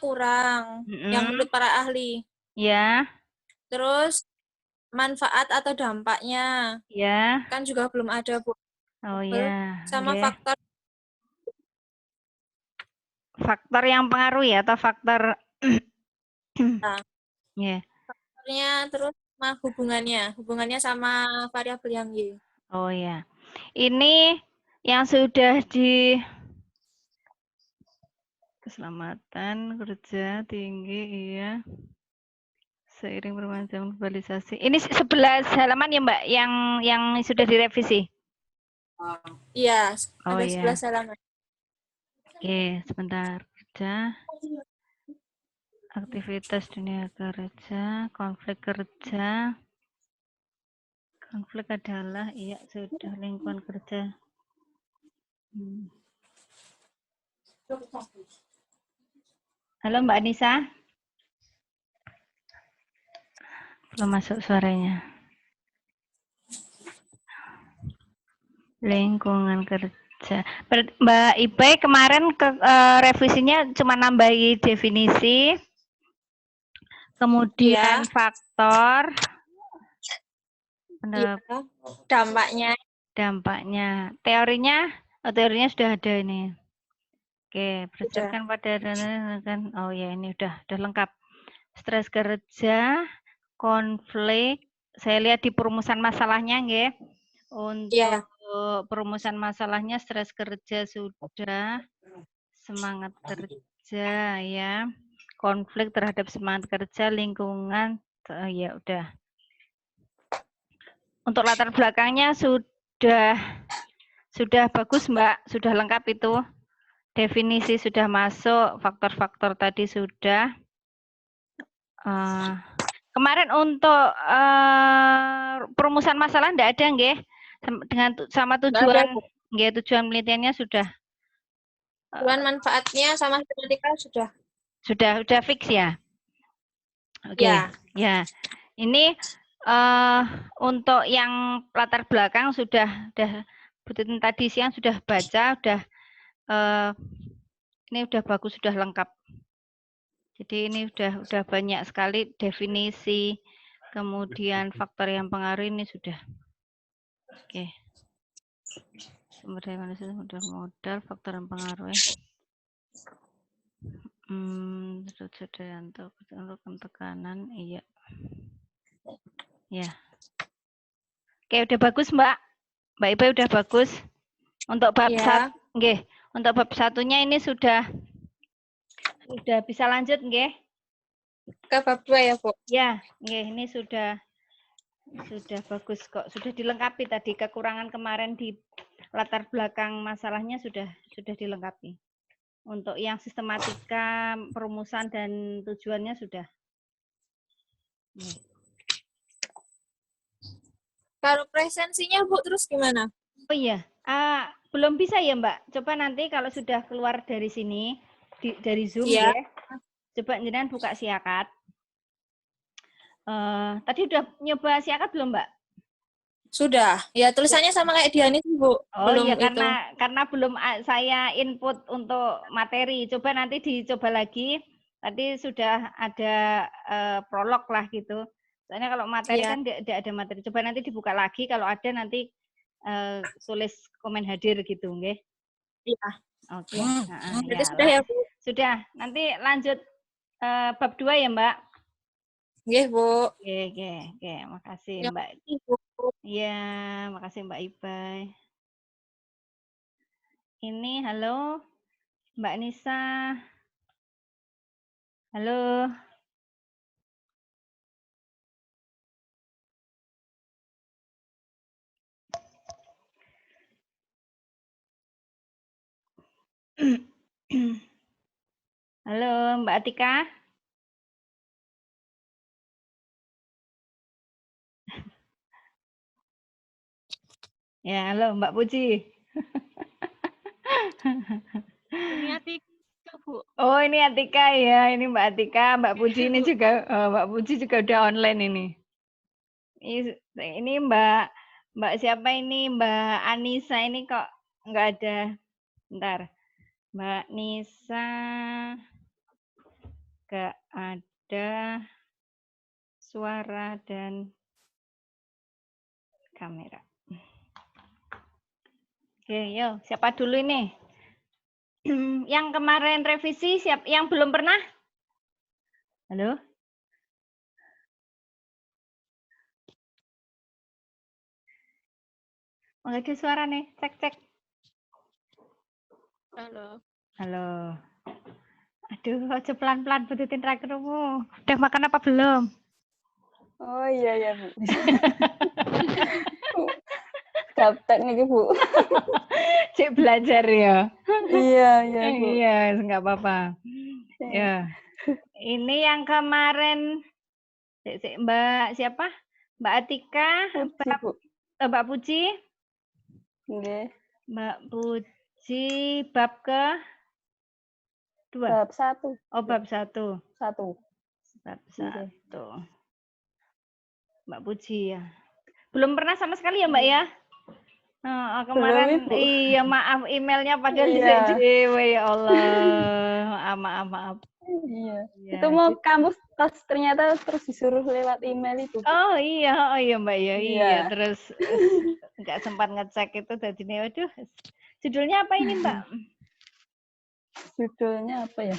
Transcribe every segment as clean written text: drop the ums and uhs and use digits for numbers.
kurang yang menurut para ahli. Ya. Terus manfaat atau dampaknya Ya. kan juga belum ada, Bu. Oh ya. Sama faktor Faktor yang pengaruh ya atau faktor ya. faktornya terus sama hubungannya sama variabel yang Y. Oh ya. Ini yang sudah di keselamatan kerja tinggi, iya. Seiring perkembangan globalisasi. Ini 11 halaman ya, Mbak, yang sudah direvisi. Iya, Oh ada ya. 11 halaman. Oke, sebentar. Kerja. Aktivitas dunia kerja, konflik kerja. Konflik adalah iya sudah lingkungan kerja. Halo Mbak Anissa. Belum masuk suaranya. Lingkungan kerja. Mbak Ipe kemarin revisinya cuma nambahi definisi, kemudian faktor, dampaknya. Teorinya sudah ada ini. Oke, berdasarkan pada kan, oh ya ini udah lengkap. Stres kerja, konflik. Saya lihat di perumusan masalahnya, nggih. Untuk perumusan masalahnya stres kerja sudah, semangat kerja ya, konflik terhadap semangat kerja, lingkungan, ya udah. Untuk latar belakangnya sudah bagus Mbak, sudah lengkap itu. Definisi sudah masuk, faktor-faktor tadi sudah. Kemarin untuk perumusan masalah enggak ada nggih? Dengan sama tujuan nggih, tujuan penelitiannya sudah. Tujuan manfaatnya sama sistematika sudah fix ya? Oke. Ya. Ini untuk yang latar belakang sudah tadi siang sudah baca, ini udah bagus, sudah lengkap. Jadi ini udah banyak sekali definisi, kemudian faktor yang pengaruh ini sudah. Oke. Sumber daya manusia, modal, faktor yang pengaruh ya. Untuk tekanan, iya. Ya. Oke, udah bagus Mbak. Mbak Ipe udah bagus. Untuk bab untuk bab satunya ini sudah bisa lanjut nggih? Ke bab 2 ya, Bu? Ya, nggih, ini sudah bagus kok. Sudah dilengkapi tadi, kekurangan kemarin di latar belakang masalahnya sudah dilengkapi. Untuk yang sistematika, perumusan dan tujuannya sudah. Kalau presensinya Bu terus gimana? Oh iya, belum bisa ya Mbak. Coba nanti kalau sudah keluar dari sini, dari Zoom ya. Coba jenengan buka Siakat. Tadi udah nyoba Siakat belum Mbak? Sudah. Ya tulisannya sama kayak Diani Bu. Oh iya, karena belum saya input untuk materi. Coba nanti dicoba lagi. Tadi sudah ada prolog lah gitu. Soalnya kalau materi kan tidak ada materi. Coba nanti dibuka lagi. Kalau ada nanti tulis komen hadir gitu, nggih? Iya. Oke. Berarti sudah ya, Bu? Sudah. Nanti lanjut bab 2 ya, Mbak? Nggih, Bu. Oke. Makasih, Mbak. Iya, makasih Mbak Ibai. Ini halo Mbak Nisa. Halo. Halo Mbak Atika. Ya, halo Mbak Puji. Ini Atika, Bu. Oh, ini Atika ya. Ini Mbak Atika, Mbak Puji ini juga Mbak Puji juga udah online ini. Ini Mbak siapa ini? Mbak Anissa ini kok nggak ada. Bentar. Mbak Nisa. Gak ada suara dan kamera. Oke, yuk. Siapa dulu ini? Yang kemarin revisi, yang belum pernah? Halo? Nggak ada suara nih. Cek. Halo. Halo. Aduh, aja pelan-pelan bututin terakhirmu. Udah makan apa belum? Oh iya Bu. Gaptek nih Bu. Cik belajar ya. Iya Bu. Iya, nggak apa-apa. Ya. Ini yang kemarin Mbak siapa? Mbak Atika, Puji Bu. Mbak Puji. Nggih. Mbak Puji bab ke 2. Bab 1. Oh, bab 1. 1. Bab 1. Nggih. Mbak Puji ya. Belum pernah sama sekali ya, Mbak ya? Kemarin Belum, Ibu. iya maaf emailnya padahal Iya. dewe ya Allah. Maaf. Iya. Ya, Itu mau kampus pas ternyata terus disuruh lewat email itu. Bu. Oh iya Mbak ya. Iya. Iya. Terus nggak sempat ngecek itu tadinya. Waduh. Judulnya apa ini, Mbak? Judulnya apa ya?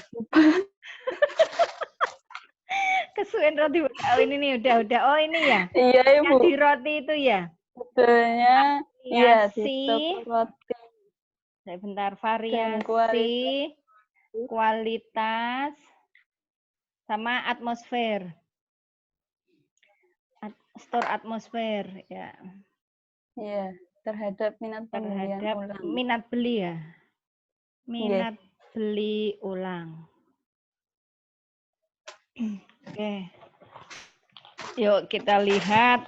Kesuwen roti. Oh ini nih udah. Oh ini ya. Iya Yang Ibu. di roti itu ya. Judulnya iya di Variasi. toko roti. Sebentar, Dan variasi, kualitas, sama atmosfer. Store atmosfer ya. Iya, terhadap minat pembelian Terhadap ulang. minat beli ya. Minat beli ulang. Oke. Yuk kita lihat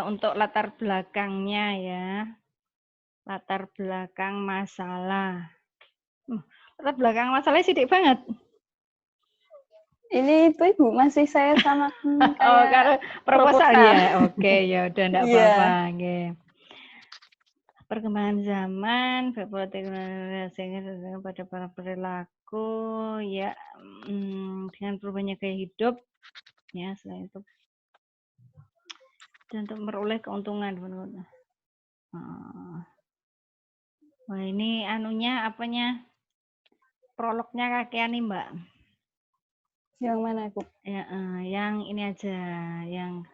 untuk latar belakangnya ya. Latar belakang masalah. Latar belakang masalahnya sidik banget. Ini itu Ibu masih saya sama Oh, karena proposal ya. Oke, ya udah enggak apa-apa. Oke. Perkembangan zaman, teknologi pada para perilaku ya dengan perubahannya gaya hidup ya selain itu dan untuk meroleh keuntungan. Wah ini anunya apanya prolognya kakean nih Mbak. Yang mana Bu? Ya, yang ini aja yang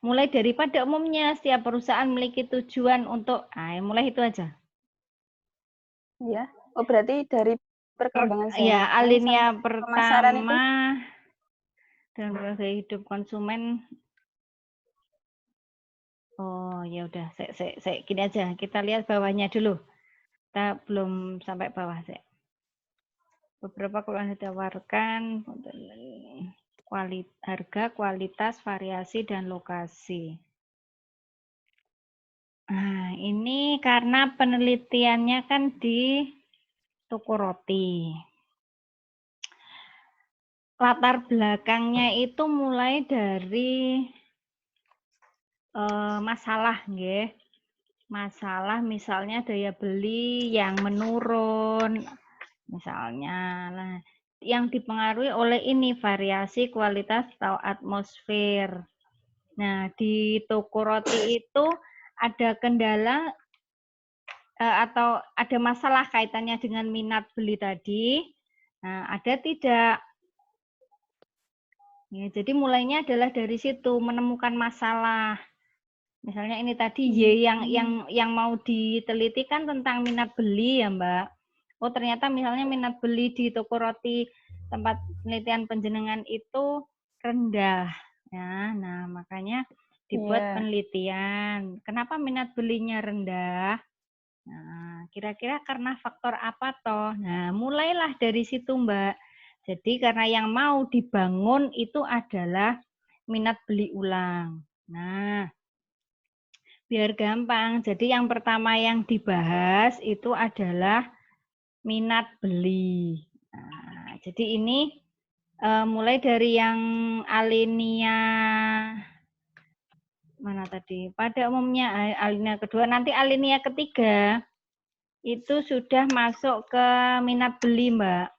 mulai dari pada umumnya setiap perusahaan memiliki tujuan untuk mulai itu aja. Iya. Oh berarti dari perkembangan zaman. Ya, alinea pemasaran itu. pertama dan gaya hidup konsumen. Oh, ya udah, saya gini aja. Kita lihat bawahnya dulu. Kita belum sampai bawah, saya. Beberapa keluhan ditawarkan harga, kualitas, variasi dan lokasi. Nah, ini karena penelitiannya kan di toko roti. Latar belakangnya itu mulai dari masalah, nggih. Masalah misalnya daya beli yang menurun, misalnya. Nah, yang dipengaruhi oleh ini variasi kualitas atau atmosfer. Nah, di toko roti itu ada kendala atau ada masalah kaitannya dengan minat beli tadi. Nah, ada tidak? Ya, jadi mulainya adalah dari situ menemukan masalah. Misalnya ini tadi yang mau diteliti kan tentang minat beli ya Mbak. Oh ternyata misalnya minat beli di toko roti tempat penelitian penjenengan itu rendah. Ya, nah makanya dibuat penelitian. Kenapa minat belinya rendah? Nah, kira-kira karena faktor apa toh? Nah, mulailah dari situ Mbak. Jadi karena yang mau dibangun itu adalah minat beli ulang. Nah, biar gampang. Jadi yang pertama yang dibahas itu adalah minat beli. Nah, jadi ini mulai dari yang alinea mana tadi? Pada umumnya alinea kedua, nanti alinea ketiga itu sudah masuk ke minat beli, Mbak.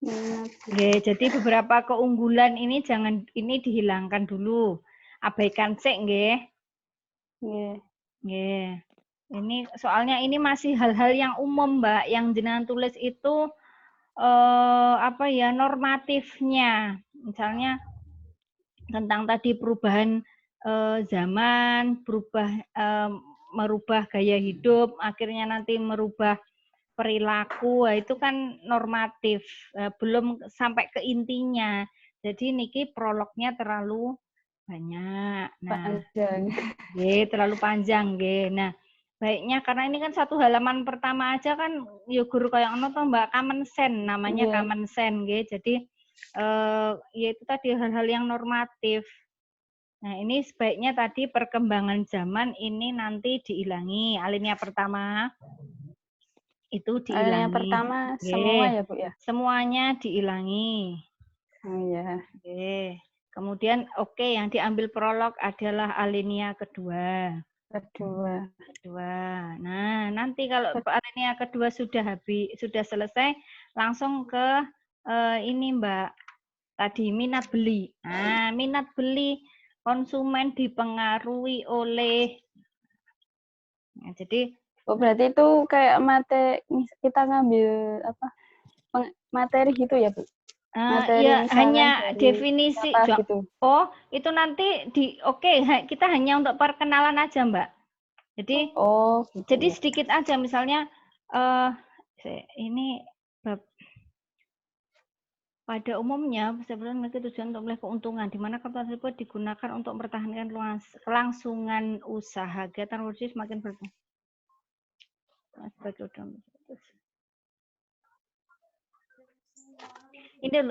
Minat. Nggih, jadi beberapa keunggulan ini dihilangkan dulu. Abaikan sik nggih. Nggih. Nggih. Ini soalnya ini masih hal-hal yang umum, Mbak, yang jenengan tulis itu apa ya, normatifnya. Misalnya tentang tadi perubahan zaman, merubah gaya hidup, akhirnya nanti merubah perilaku, itu kan normatif, belum sampai ke intinya. Jadi niki prolognya terlalu banyak. Nah, Panjang. terlalu panjang, nggih. Nah, baiknya karena ini kan satu halaman pertama aja kan ya guru kayak ngono to Mbak, common sense namanya, Iya. common sense nggih. Jadi ya itu tadi hal-hal yang normatif. Nah, ini sebaiknya tadi perkembangan zaman ini nanti diilangi. Alinea pertama itu Yang diilangi. pertama semua Nggih. ya, Bu ya? Semuanya diilangi. Oh iya. Oke. Kemudian yang diambil prolog adalah alinea kedua. Kedua. Nah, nanti kalau alinea kedua sudah selesai, langsung ke ini Mbak. Tadi minat beli. Nah, minat beli konsumen dipengaruhi oleh. Nah, jadi Oh, berarti itu kayak kita ngambil apa? Materi gitu ya, Bu? Materi ya misalkan hanya dari definisi. kata gitu. Oh, itu nanti kita hanya untuk perkenalan aja, Mbak. Jadi Oh, gitu. jadi Ya. sedikit aja misalnya ini pada umumnya sebenarnya memiliki tujuan untuk melihat keuntungan di mana kartu tersebut digunakan untuk mempertahankan kelangsungan usaha. Kegiatan produksi semakin berkembang.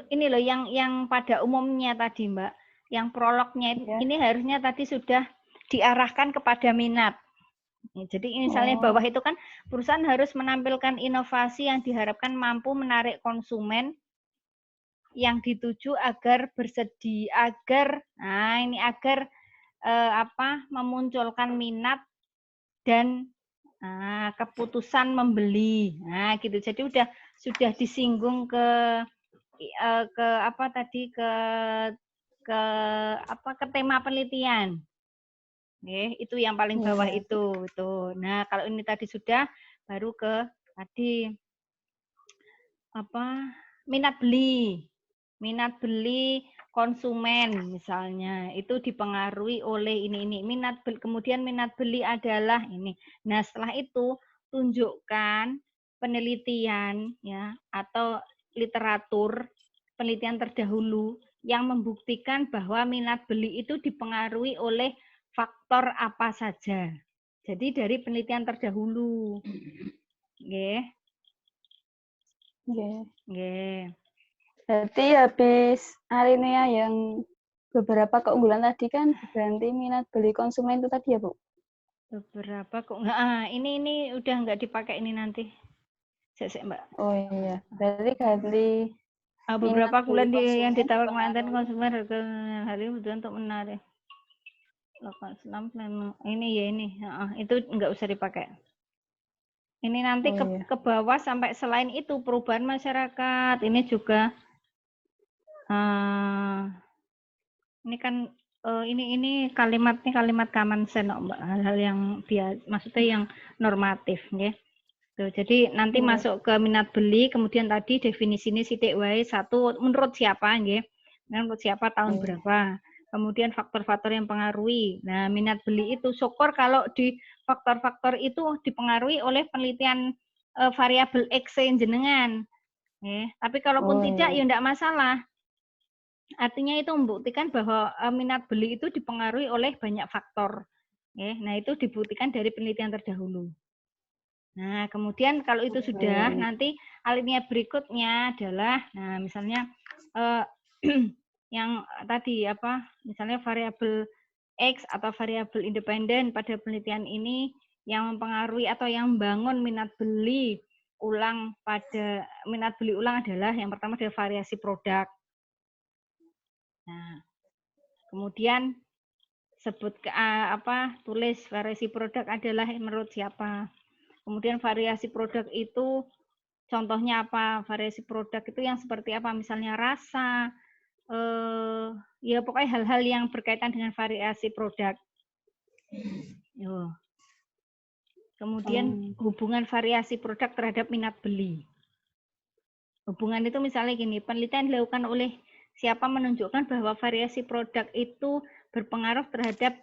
Ini loh yang pada umumnya tadi Mbak, yang prolognya ini harusnya tadi sudah diarahkan kepada minat. Jadi misalnya bawah itu kan perusahaan harus menampilkan inovasi yang diharapkan mampu menarik konsumen yang dituju agar memunculkan minat dan keputusan membeli. Nah, gitu. Jadi sudah disinggung ke tema penelitian. Itu yang paling bawah itu. Nah, kalau ini tadi sudah, baru ke tadi minat beli. Minat beli konsumen misalnya itu dipengaruhi oleh ini. Kemudian minat beli adalah ini. Nah, setelah itu tunjukkan penelitian ya atau literatur penelitian terdahulu yang membuktikan bahwa minat beli itu dipengaruhi oleh faktor apa saja. Jadi dari penelitian terdahulu. Nggih. Nggih. Berarti habis alinea yang beberapa keunggulan tadi kan diganti minat beli konsumen itu tadi ya, Bu? Beberapa kok ini udah nggak dipakai ini nanti. Mbak. Oh iya, berarti ganti beberapa bulan yang ditawarkan mantan konsumen harga hari ini untuk menarik. Ini ya ini, itu nggak usah dipakai. Ini nanti ke bawah sampai selain itu perubahan masyarakat. Ini juga ini kan ini kalimat common sense, Mbak. Hal-hal yang maksudnya yang normatif, ya. Jadi nanti masuk ke minat beli, kemudian tadi definisi ini sithik wae satu menurut siapa, nggih. Menurut siapa tahun berapa. Kemudian faktor-faktor yang pengaruhi. Nah, minat beli itu syukur kalau di faktor-faktor itu dipengaruhi oleh penelitian variabel X jenengan. Tapi kalaupun tidak ya enggak masalah. Artinya itu membuktikan bahwa minat beli itu dipengaruhi oleh banyak faktor. Nah, itu dibuktikan dari penelitian terdahulu. Nah, kemudian kalau itu sudah, nanti alinea berikutnya adalah, nah misalnya yang tadi misalnya variabel X atau variabel independen pada penelitian ini yang mempengaruhi atau yang membangun minat beli ulang adalah yang pertama adalah variasi produk. Nah, kemudian tulis variasi produk adalah menurut siapa. Kemudian variasi produk itu contohnya apa? Variasi produk itu yang seperti apa? Misalnya rasa, ya pokoknya hal-hal yang berkaitan dengan variasi produk. Yo. Kemudian hubungan variasi produk terhadap minat beli. Hubungan itu misalnya gini, penelitian dilakukan oleh siapa menunjukkan bahwa variasi produk itu berpengaruh terhadap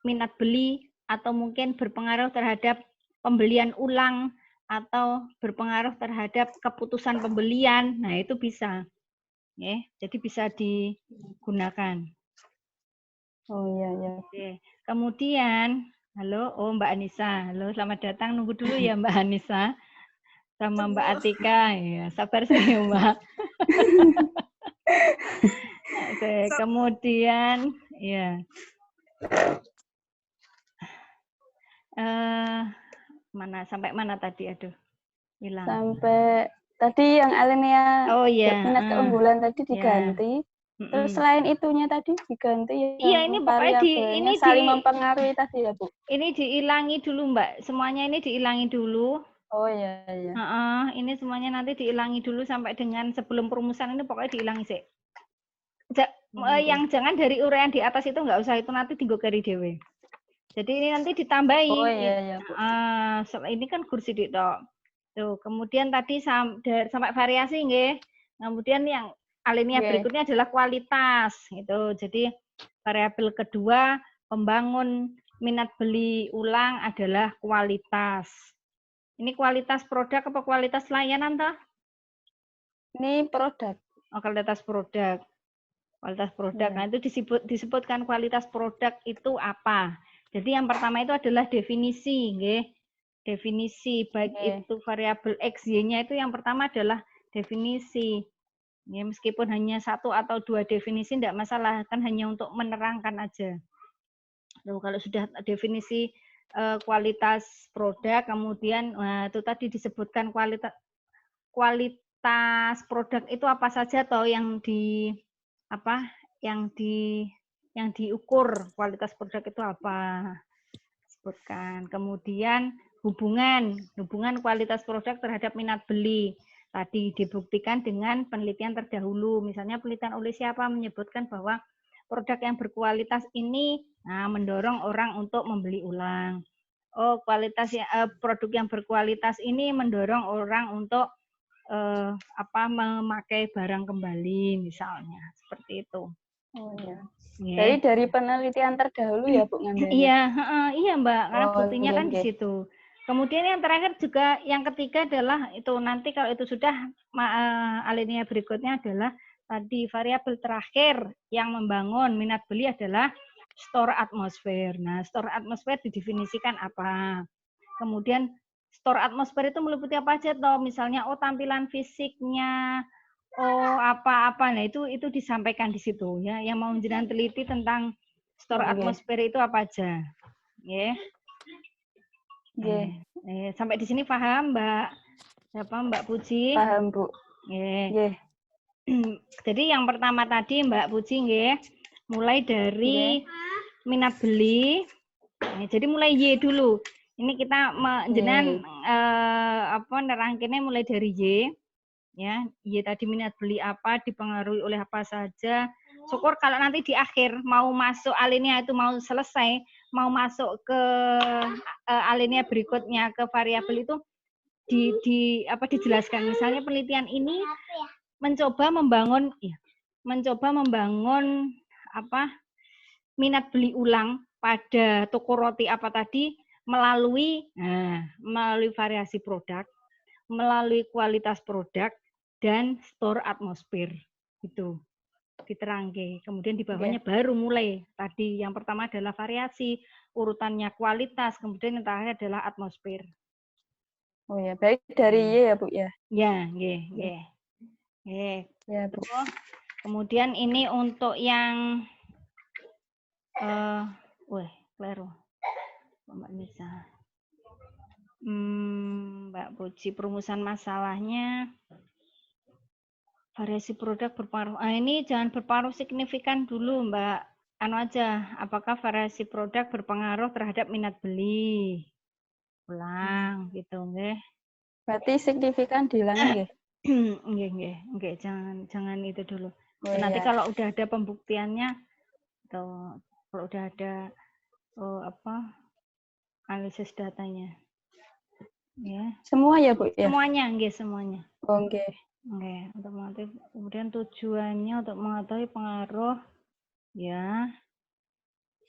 minat beli atau mungkin berpengaruh terhadap pembelian ulang atau berpengaruh terhadap keputusan pembelian. Nah, itu bisa. Ya, jadi bisa digunakan. Oh iya ya. Oke. Kemudian, halo, Mbak Anissa. Halo, selamat datang. Nunggu dulu ya Mbak Anissa. Sama Mbak Atika. Ya, sabar saya Mbak. Oke, kemudian, ya. Sampai mana tadi? Aduh, hilang. Sampai tadi yang alinea Oh iya. minat keunggulan tadi Ya. diganti. Terus selain itunya tadi diganti Iya, yang ini pokoknya variabelnya saling mempengaruhi tadi ya Bu. Ini diilangi dulu Mbak. Semuanya ini diilangi dulu. Oh iya iya. Ini semuanya nanti diilangi dulu sampai dengan sebelum perumusan ini pokoknya diilangi sih. Yang jangan dari uraian di atas itu nggak usah, itu nanti tinggal dari dewe. Jadi ini nanti ditambahi. Oh iya iya Bu. Ini kan kursi dik tok. Tuh, kemudian tadi sampai variasi nggih. Kemudian yang alinea berikutnya adalah kualitas gitu. Jadi variabel kedua pembangun minat beli ulang adalah kualitas. Ini kualitas produk apa kualitas layanan toh? Ini produk. Oh, kualitas produk. Kualitas produk. Nah, itu disebutkan kualitas produk itu apa? Jadi yang pertama itu adalah definisi, nggih. Definisi baik itu variabel X, Y-nya itu yang pertama adalah definisi. Ya, meskipun hanya 1 atau 2 definisi tidak masalah, kan hanya untuk menerangkan aja. Loh, kalau sudah definisi kualitas produk, kemudian itu tadi disebutkan kualitas produk itu apa saja toh yang diukur, kualitas produk itu apa, sebutkan. Kemudian hubungan kualitas produk terhadap minat beli tadi dibuktikan dengan penelitian terdahulu. Misalnya penelitian oleh siapa menyebutkan bahwa produk yang berkualitas ini mendorong orang untuk membeli ulang. Oh, produk yang berkualitas ini mendorong orang untuk memakai barang kembali misalnya, seperti itu. Oh iya. Jadi dari penelitian terdahulu ya Bu ngambilnya. Iya Mbak, karena buktinya kan di situ. Kemudian yang terakhir juga, yang ketiga adalah itu nanti kalau itu sudah alinea berikutnya adalah tadi variabel terakhir yang membangun minat beli adalah store atmosfer. Nah, store atmosfer didefinisikan apa? Kemudian store atmosfer itu meliputi apa aja toh? Misalnya tampilan fisiknya, apa-apa. Nah, itu disampaikan di situ ya. Yang mau jenengan teliti tentang store atmosfer itu apa aja. Ya. Sampai di sini paham, Mbak? Siapa Mbak Puji? Paham, Bu. Jadi yang pertama tadi Mbak Puji nggih, mulai dari minat beli. Jadi mulai Y dulu. Ini kita jenengan nerangkinnya mulai dari Y. Ya, Y tadi minat beli apa, dipengaruhi oleh apa saja. Syukur kalau nanti di akhir mau masuk alinea itu mau selesai, mau masuk ke alinea berikutnya ke variabel itu dijelaskan. Misalnya penelitian ini mencoba membangun minat beli ulang pada toko roti apa tadi melalui variasi produk, melalui kualitas produk dan store atmosfer itu diterangke. Kemudian di bawahnya baru mulai tadi yang pertama adalah variasi, urutannya kualitas, kemudian yang terakhir adalah atmosfer. Oh ya, baik dari Y ya Bu ya. Ya, nggih. Ya, Bu. Kemudian ini untuk yang kleru. Mbak Nisa. Mbak Puji, perumusan masalahnya variasi produk berpengaruh. Ini jangan berpengaruh signifikan dulu, Mbak. Apakah variasi produk berpengaruh terhadap minat beli? Ulang, gitu, nggih. Berarti signifikan dihilangin nggih? Nggih, jangan itu dulu. Oh, Nanti iya. kalau udah ada pembuktiannya atau kalau udah ada analisis datanya. Ya. Semua ya, Bu, ya? Semuanya, nggih, semuanya. Oh, nggih. Oke, untuk mengetahui, kemudian tujuannya untuk mengetahui pengaruh ya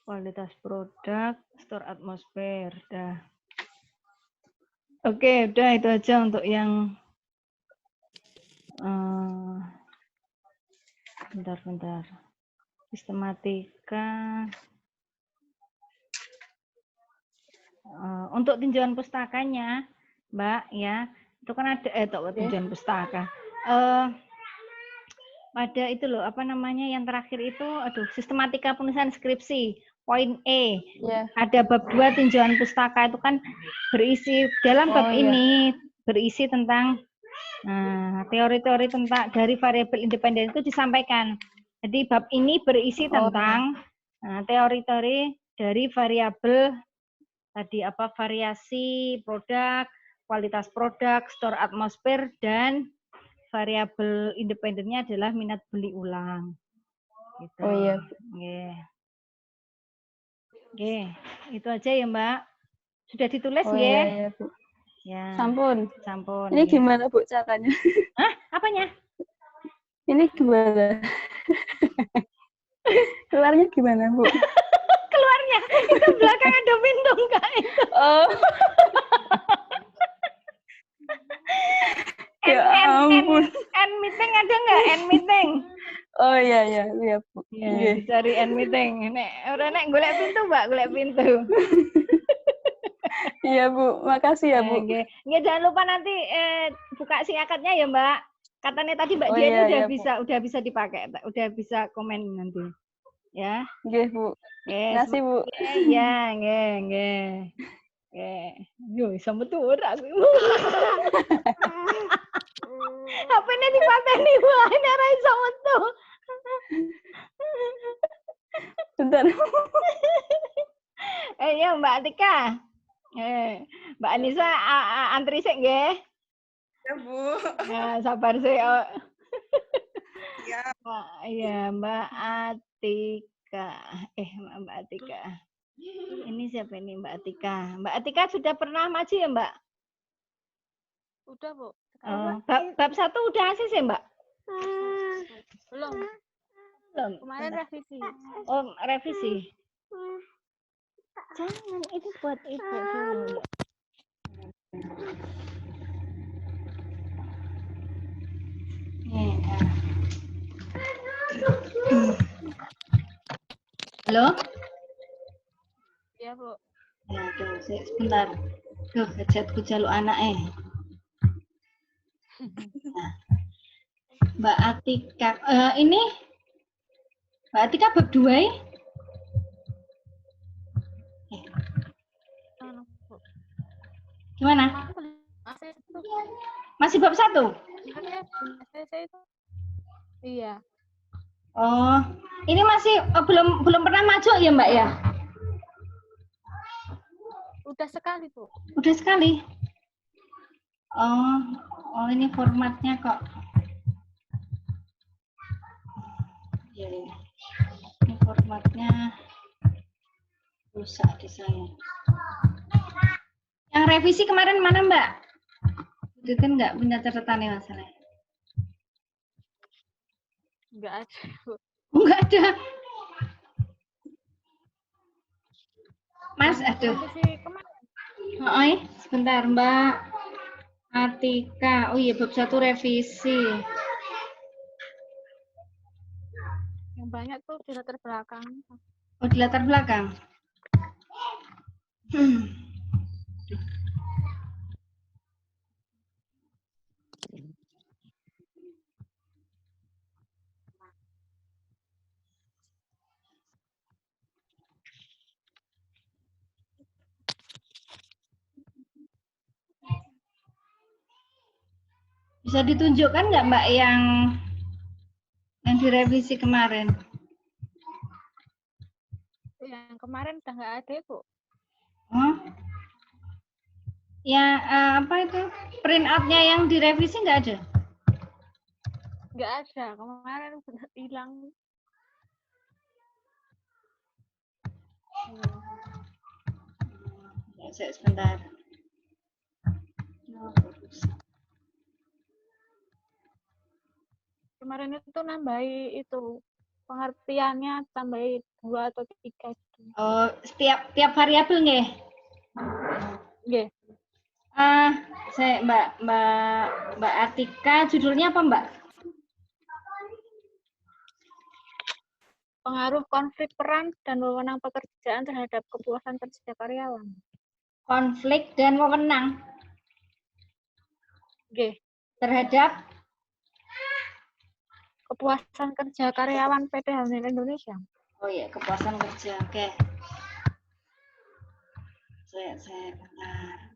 kualitas produk, store atmosfer, dah. Oke, udah itu aja untuk yang bentar. Sistematika. Untuk tinjauan pustakanya, Mbak, ya, itu kan ada tinjauan pustaka. Pada itu loh, apa namanya yang terakhir itu, sistematika penulisan skripsi, poin E. Iya. Ada bab 2 tinjauan pustaka itu kan berisi dalam bab ini berisi tentang teori-teori tentang dari variabel independen itu disampaikan. Jadi bab ini berisi tentang teori-teori dari variabel tadi variasi produk, kualitas produk, store atmosfer, dan variabel independennya adalah minat beli ulang. Gitu. Oh iya. Oke, itu aja ya Mbak. Sudah ditulis Oh nggih? iya, Bu. Ya. Sampun. Ini ya. Gimana Bu caranya? Hah? Apanya? Ini gimana? Keluarnya gimana Bu? Keluarnya itu belakang ada pintu enggak itu? Oh. Ya ampun. End meeting ada nggak? End meeting. Oh iya Bu. Ya, dicari end meeting. Nek golek pintu, Mbak, golek pintu. Iya Bu, makasih ya Bu. Nggih, jangan lupa nanti buka singkatnya ya Mbak. Katanya tadi Mbak Dian udah bisa dipakai, udah bisa komen nanti. Ya. Nggih Bu. Makasih Bu. Iya, nggih. Yo iso metu ora aku. HP-ne dipateni wae nek ora iso metu. Bentar. Ya Mbak Tika. Mbak Anissa antri sik nggih. Ya, Bu. Nah, sabar sik. Ya. Iya, Mbak Atika. Mbak Atika. Ini siapa ini Mbak Atika? Mbak Atika sudah pernah maju ya, Mbak? Udah, Bu. Bab 1 udah ACC, Mbak? Belum. Kemarin revisi. Oh, revisi. Jangan, itu buat ibu dulu. Halo? Iya, Bu. Ya, sebentar. Headsetku jaluk anaknya. Nah, Mbak Atika, ini Mbak Atika bab 2 ya? Gimana? Masih bab 1? Iya. Oh, ini masih belum pernah maju ya Mbak ya? Udah sekali, Bu. Udah sekali. Oh ini formatnya kok. Ya, ini formatnya rusak di saya. Yang revisi kemarin mana Mbak? Itu kan nggak punya catatannya masalahnya. Nggak ada, Bu. Nggak ada. Mas, aduh. Sebentar Mbak Atika. Oh iya, bab 1 revisi. Yang banyak tuh di latar belakang. Oh, di latar belakang. Bisa ditunjukkan nggak Mbak yang direvisi kemarin? Yang kemarin udah nggak ada, Bu. Oh. Ya, apa itu? Print out-nya yang direvisi nggak ada? Nggak ada, kemarin udah hilang. Sebentar. Kemarin itu nambahi itu pengertiannya tambahi 2 atau 3 gitu. Oh, tiap variabel nggih? Nggih. Saya Mbak Atika, judulnya apa Mbak? Pengaruh konflik peran dan wewenang pekerjaan terhadap kepuasan kerja karyawan. Konflik dan wewenang Nggih. terhadap Kepuasan kerja karyawan PT Halnya Indonesia. oh ya, kepuasan kerja. Oke. Saya bentar.